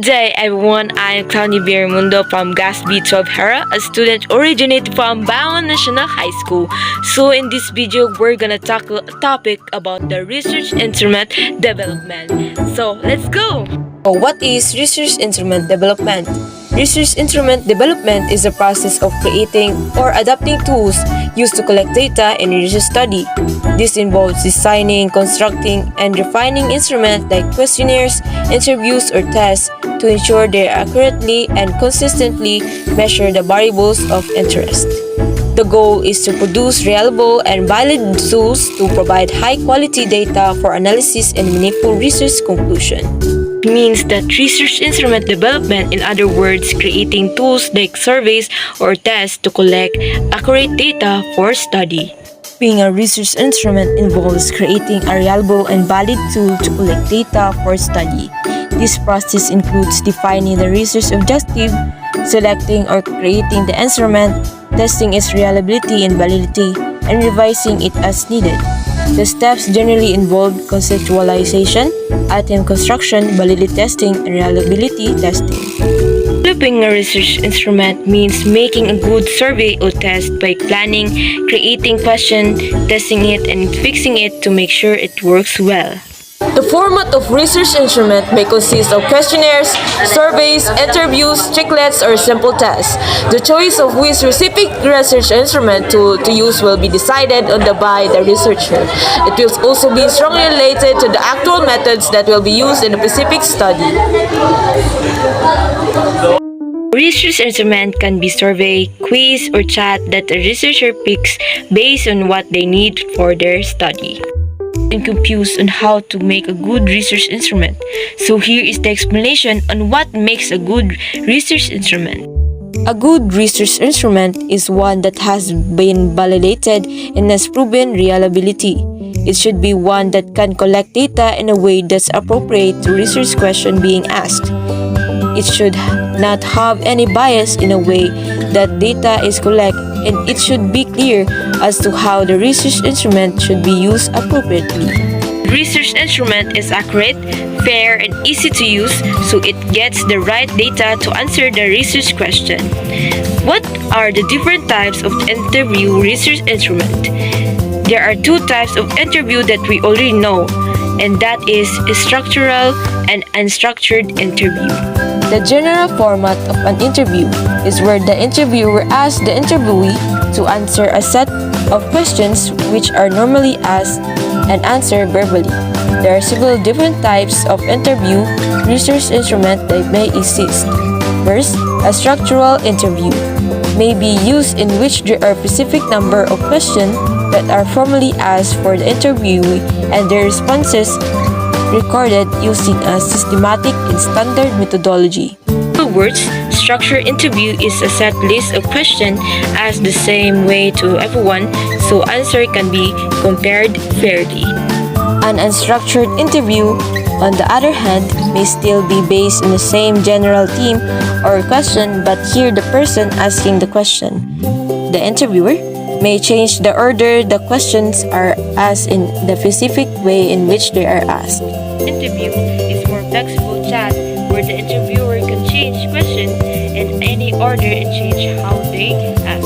Good day, everyone. I'm Clowny Mundo from Gasby 12 Hera, a student originated from Bangon National High School. So in this video, we're gonna tackle a topic about the research instrument development. So let's go! What is research instrument development? Research instrument development is the process of creating or adapting tools used to collect data in research study. This involves designing, constructing, and refining instruments like questionnaires, interviews, or tests to ensure they accurately and consistently measure the variables of interest. The goal is to produce reliable and valid tools to provide high-quality data for analysis and meaningful research conclusion. Means that research instrument development, in other words, creating tools like surveys or tests to collect accurate data for study. Being a research instrument involves creating a reliable and valid tool to collect data for study. This process includes defining the research objective, selecting or creating the instrument, testing its reliability and validity, and revising it as needed. The steps generally involve conceptualization, item construction, validity testing, and reliability testing. Developing a research instrument means making a good survey or test by planning, creating question, testing it, and fixing it to make sure it works well. The format of research instrument may consist of questionnaires, surveys, interviews, checklets, or simple tests. The choice of which specific research instrument to use will be decided on by the researcher. It will also be strongly related to the actual methods that will be used in a specific study. Research instrument can be survey, quiz, or chat that a researcher picks based on what they need for their study. And confused on how to make a good research instrument. So here is the explanation on what makes a good research instrument. A good research instrument is one that has been validated and has proven reliability. It should be one that can collect data in a way that's appropriate to research question being asked. It should not have any bias in a way that data is collected, and it should be clear as to how the research instrument should be used appropriately. Research instrument is accurate, fair, and easy to use, so it gets the right data to answer the research question. What are the different types of interview research instrument? There are two types of interview that we already know, and that is structural and unstructured interview. The general format of an interview is where the interviewer asks the interviewee to answer a set of questions which are normally asked and answered verbally. There are several different types of interview research instrument that may exist. First, a structural interview may be used in which there are a specific number of questions that are formally asked for the interviewee and their responses recorded using a systematic and standard methodology. In other words, structured interview is a set list of questions asked the same way to everyone, so answer can be compared fairly. An unstructured interview, on the other hand, may still be based on the same general theme or question, but here the person asking the question, the interviewer, may change the order the questions are asked in the specific way in which they are asked. Interview is more flexible chat where the interviewer can change questions in any order and change how they asked.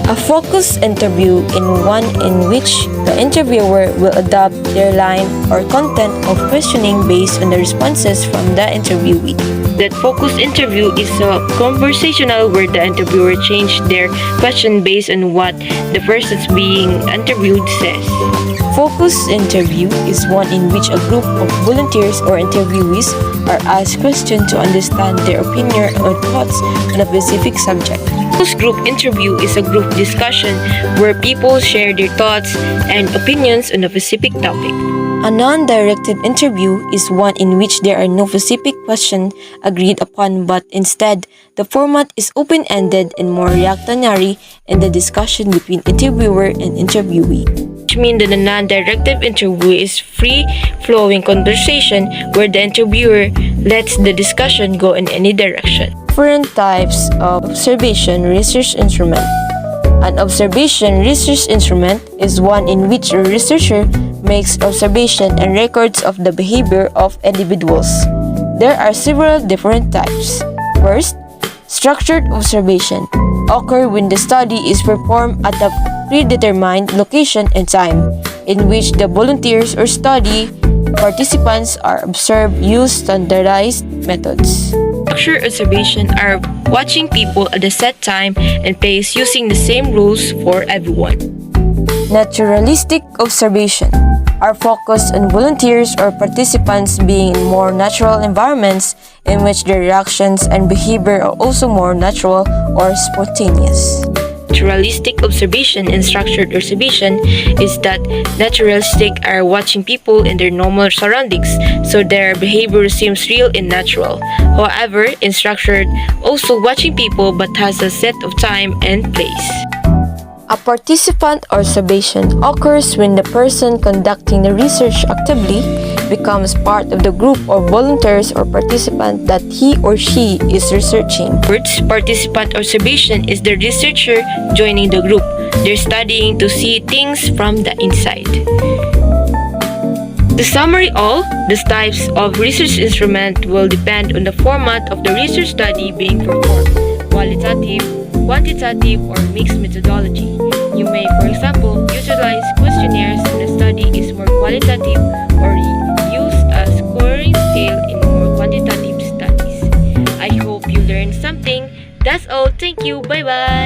A focus interview is one in which the interviewer will adapt their line or content of questioning based on the responses from the interviewee. That focus interview is a conversational where the interviewer changes their question based on what the person being interviewed says. Focus interview is one in which a group of volunteers or interviewees are asked questions to understand their opinion or thoughts on a specific subject. Focus group interview is a group discussion where people share their thoughts and opinions on a specific topic. A non-directed interview is one in which there are no specific questions agreed upon, but instead, the format is open-ended and more reactionary in the discussion between interviewer and interviewee. Which means that the non-directive interview is free-flowing conversation where the interviewer lets the discussion go in any direction. Different types of observation research instrument. An observation research instrument is one in which a researcher makes observation and records of the behavior of individuals. There are several different types. First, structured observation occur when the study is performed at a predetermined location and time, in which the volunteers or study participants are observed use standardized methods. Structured observation are watching people at a set time and place using the same rules for everyone. Naturalistic observation are focused on volunteers or participants being in more natural environments in which their reactions and behavior are also more natural or spontaneous. Naturalistic observation and structured observation is that naturalistic are watching people in their normal surroundings, so their behavior seems real and natural. However, in structured, also watching people but has a set of time and place. A participant observation occurs when the person conducting the research actively becomes part of the group of volunteers or participant that he or she is researching. Words, participant observation is the researcher joining the group. They're studying to see things from the inside. To summary all, the types of research instrument will depend on the format of the research study being performed, qualitative, quantitative, or mixed methodology. You may, for example, utilize questionnaires when the study is more qualitative or use a scoring scale in more quantitative studies. I hope you learned something. That's all. Thank you. Bye-bye.